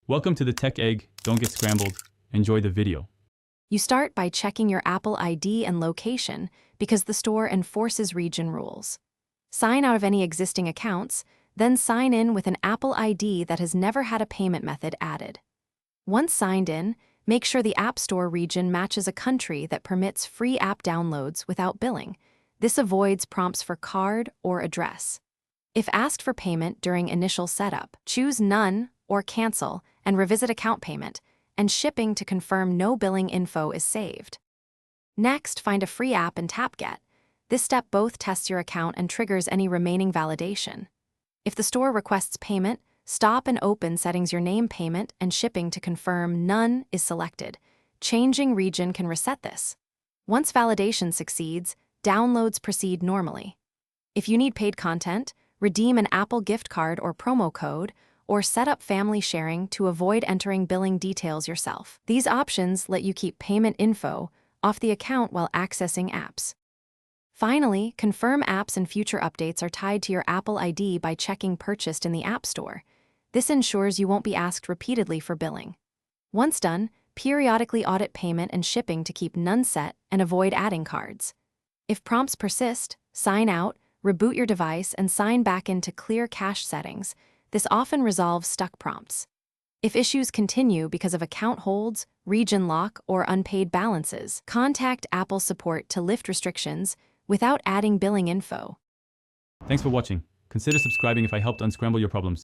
Welcome to the Tech Egg. Don't get scrambled. Enjoy the video. You start by checking your Apple ID and location because the store enforces region rules. Sign out of any existing accounts, then sign in with an Apple ID that has never had a payment method added. Once signed in, make sure the App Store region matches a country that permits free app downloads without billing. This avoids prompts for card or address. If asked for payment during initial setup, choose None or Cancel and revisit account payment and shipping to confirm no billing info is saved. Next, find a free app and tap Get. This step both tests your account and triggers any remaining validation. If the store requests payment, stop and open Settings Your Name Payment and Shipping to confirm None is selected. Changing region can reset this. Once validation succeeds, downloads proceed normally. If you need paid content, redeem an Apple gift card or promo code, or set up family sharing to avoid entering billing details yourself. These options let you keep payment info off the account while accessing apps. Finally, confirm apps and future updates are tied to your Apple ID by checking Purchased in the App Store. This ensures you won't be asked repeatedly for billing. Once done, periodically audit payment and shipping to keep None set and avoid adding cards. If prompts persist, sign out, reboot your device, and sign back into Clear Cache settings. This often resolves stuck prompts. If issues continue because of account holds, region lock, or unpaid balances, contact Apple support to lift restrictions without adding billing info. Thanks for watching. Consider subscribing if I helped unscramble your problems.